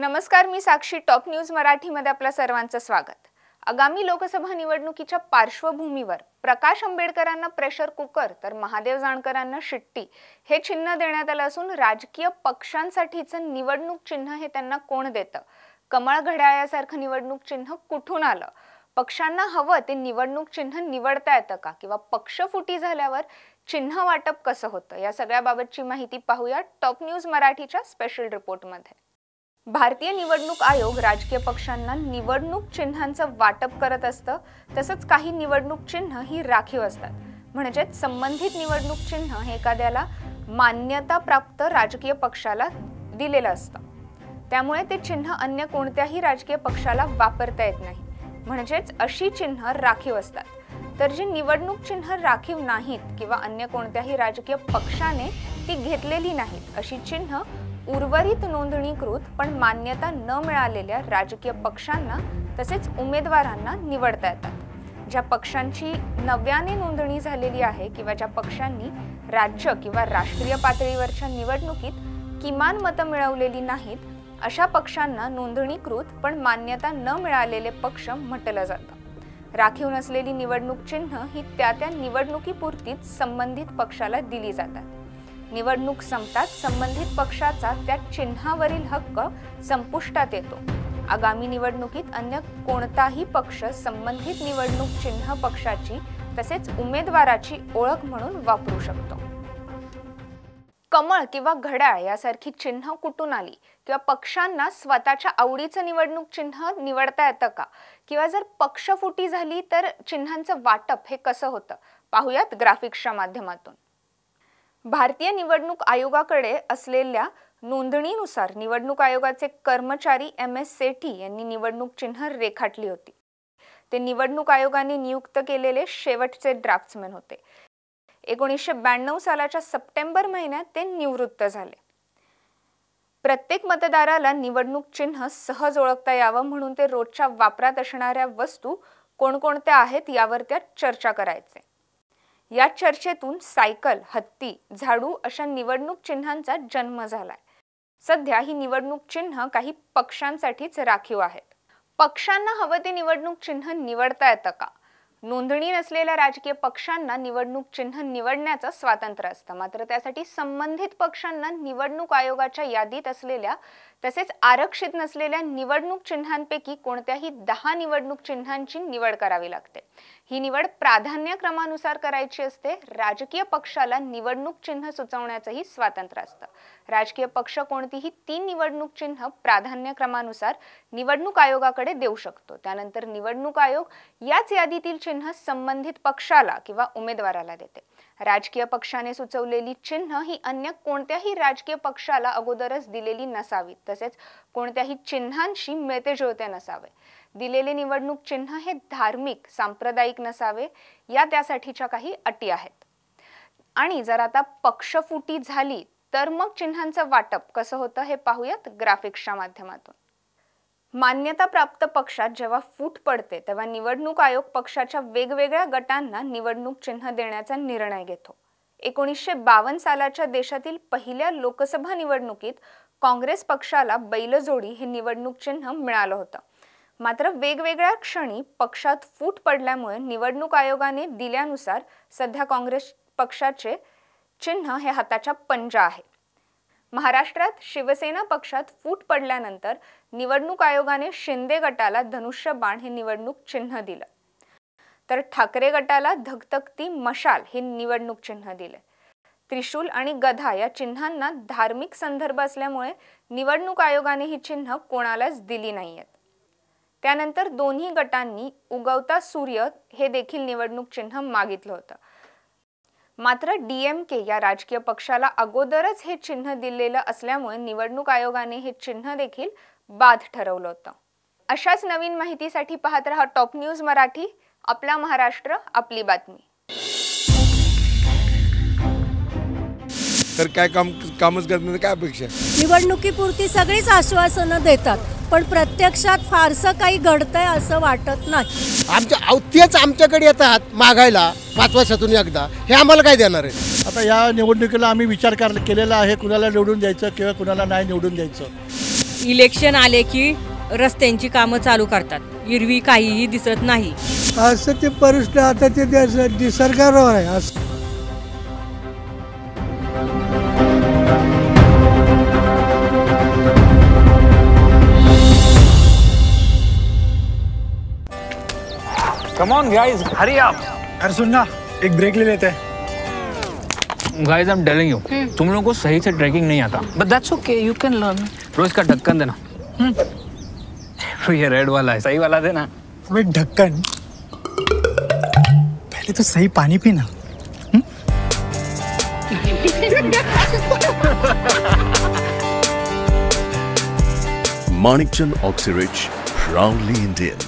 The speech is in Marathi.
नमस्कार, मी साक्षी. टॉप न्यूज मराठीमध्ये आपल्या सर्वांचं स्वागत. आगामी लोकसभा निवडणुकीच्या पार्श्वभूमीवर प्रकाश आंबेडकरांना प्रेशर कुकर तर महादेव जानकरांना शिट्टी हे चिन्ह देण्यात आलं असून राजकीय पक्षांसाठीचं निवडणूक चिन्ह हे त्यांना कोण देतं? कमळ घड्याळासारखं निवडणूक चिन्ह कुठून आलं? पक्षांना हवं ते निवडणूक चिन्ह निवडता येतं का? किंवा पक्षफुटी झाल्यावर चिन्ह वाटप कसं होतं? या सगळ्याबाबतची माहिती पाहूया टॉप न्यूज मराठीच्या स्पेशल रिपोर्टमध्ये. भारतीय निवडणूक आयोग राजकीय पक्षांना निवडणूक चिन्हांचं वाटप करत असतं. तसंच काही निवडणूक चिन्ह ही राखीव असतात. म्हणजेच संबंधित निवडणूक चिन्ह हे एखाद्याला मान्यता प्राप्त राजकीय पक्षाला दिलेलं असतं. त्यामुळे ते चिन्ह अन्य कोणत्याही राजकीय पक्षाला वापरता येत नाही. म्हणजेच अशी चिन्ह राखीव असतात. तर जी निवडणूक चिन्ह राखीव नाहीत किंवा अन्य कोणत्याही राजकीय पक्षाने ती घेतलेली नाहीत अशी चिन्ह उर्वरित नोंदणीकृत पण मान्यता न मिळालेल्या राजकीय पक्षांना तसेच उमेदवारांना निवडता येतात. ज्या पक्षांची नव्याने नोंदणी झालेली आहे किंवा ज्या पक्षांनी राज्य किंवा राष्ट्रीय पातळीवरच्या निवडणुकीत किमान मतं मिळवलेली नाहीत अशा पक्षांना नोंदणीकृत पण मान्यता न मिळालेले पक्ष म्हटलं जातं. राखीव नसलेली निवडणूक चिन्ह ही त्या निवडणुकीपुरतीच संबंधित पक्षाला दिली जातात. निवडणूक संपताच संबंधित पक्षाचा त्या चिन्हावरील हक्क संपुष्टात येतो. आगामी निवडणुकीत अन्य कोणताही पक्ष संबंधित निवडणूक चिन्ह पक्षाची तसेच उमेदवाराची ओळख म्हणून वापरू शकतो. कमळ किंवा घड्याळ यासारखी चिन्ह कुठून आली? किंवा पक्षांना स्वतःच्या आवडीचं निवडणूक चिन्ह निवडता येतं का? किंवा जर पक्षफुटी झाली तर चिन्हांचं वाटप हे कसं होतं? पाहूयात ग्राफिक्सच्या माध्यमातून. भारतीय निवडणूक आयोगाकडे असलेल्या नोंदणीनुसार निवडणूक आयोगाचे कर्मचारी MS सेठी यांनी निवडणूक चिन्ह रेखाटली होती. ते निवडणूक आयोगाने नियुक्त केलेले शेवटचे ड्राफ्ट्समॅन होते. 1992 सालाच्या सप्टेंबर महिन्यात ते निवृत्त झाले. प्रत्येक मतदाराला निवडणूक चिन्ह सहज ओळखता यावं म्हणून ते रोजच्या वापरात असणाऱ्या वस्तू कोणकोणत्या आहेत यावर त्या चर्चा करायचे. या चर्चेतून सायकल, हत्ती, झाडू अशा निवडणूक चिन्हांचा जन्म झालाय. सध्या ही निवडणूक चिन्ह काही पक्षांसाठीच राखीव आहेत. पक्षांना हवं ते निवडणूक चिन्ह निवडता येतं का? नोंदणी नसलेल्या राजकीय पक्षांना निवडणूक चिन्ह निवडण्याचं स्वातंत्र्य असतं. मात्र त्यासाठी संबंधित पक्षांना निवडणूक आयोगाच्या यादीत असलेल्या तसेच आरक्षित नसलेल्या निवडणूक चिन्हांपैकी कोणत्याही 10 निवडणूक चिन्हांची निवड करावी लागते. ही निवड प्राधान्यक्रमानुसार करायची असते. राजकीय पक्षाला निवडणूक चिन्ह सुचवण्याचंही स्वातंत्र्य असतं. राजकीय पक्ष कोणतीही 3 निवडणूक चिन्ह प्राधान्यक्रमानुसार निवडणूक आयोगाकडे देऊ शकतो. त्यानंतर निवडणूक आयोग याच यादीतील चिन्ह संबंधित पक्षाला किंवा उमेदवाराला देते. राजकीय पक्षाने सुचवलेली चिन्ह ही अन्य कोणत्याही राजकीय पक्षाला अगोदरच दिलेली नसावीत. तसेच कोणत्याही चिन्हांशी मिळते-जुळते नसावे. दिलेले निवडणूक चिन्ह हे धार्मिक, सांप्रदायिक नसावे या त्यासाठीच्या काही अटी आहेत. आणि जर आता पक्षफुटी झाली तर मग चिन्हांचं वाटप कसं होतं हे पाहूयात ग्राफिक्सच्या माध्यमातून. मान्यता प्राप्त पक्षात जेव्हा फूट पडते तेव्हा निवडणूक आयोग पक्षाच्या वेगवेगळ्या गटांना निवडणूक चिन्ह देण्याचा निर्णय घेतो. 1952 सालाच्या देशातील पहिल्या लोकसभा निवडणुकीत काँग्रेस पक्षाला बैलजोडी हे निवडणूक चिन्ह मिळालं होतं. मात्र वेगवेगळ्या क्षणी पक्षात फूट पडल्यामुळे निवडणूक आयोगाने दिल्यानुसार सध्या काँग्रेस पक्षाचे चिन्ह हे हाताच्या पंजा आहे. महाराष्ट्रात शिवसेना पक्षात फूट पडल्यानंतर निवडणूक आयोगाने शिंदे गटाला धनुष्यबाण हे निवडणूक चिन्ह दिलं. तर ठाकरे गटाला धगधगती मशाल हे निवडणूक चिन्ह दिले. त्रिशूल आणि गदा या चिन्हांना धार्मिक संदर्भ असल्यामुळे निवडणूक आयोगाने ही चिन्ह कोणालाच दिली नाहीयेत. त्यानंतर दोन्ही गटांनी उगवता सूर्य हे देखील निवडणूक चिन्ह मागितलं होतं. मात्र DMK या राजकीय पक्षाला अगोदरच हे चिन्ह दिलेलं असल्यामुळे निवडणूक आयोगाने हे चिन्ह देखील बाद ठरवलं होतं. अशाच नवीन माहितीसाठी पाहत रहा टॉप न्यूज मराठी. आपला महाराष्ट्र, आपली बातमी. तर काय कामच करण्याची काय अपेक्षा? निवडणुकीपुरती सगळीच आश्वासनं देतात पण प्रत्यक्षात फारसं काही घडतंय असं वाटत नाही. तेच आमच्याकडे येतात मागायला 5 वर्षातून एकदा. हे आम्हाला काय देणार आहे? आता या निवडणुकीला आम्ही विचार केलेला आहे कुणाला निवडून द्यायचं किंवा कुणाला नाही निवडून द्यायचं. इलेक्शन आले की रस्त्यांची कामं चालू करतात, एरवी काहीही दिसत नाही. असं ते परिस्थिती आता ते निसर्गावर आहे. असं Come on guys, hurry up. अरे सुन ना, एक ब्रेक ले लेते हैं. Guys, I'm telling you, तुम लोगों को सही से ट्रैकिंग नहीं आता. But that's okay, you can learn. रोज का ढक्कन देना. तो ये रेड वाला है, सही वाला देना. अबे ढक्कन, पहले तो सही पानी पीना. Manikchand Oxyrich, proudly Indian.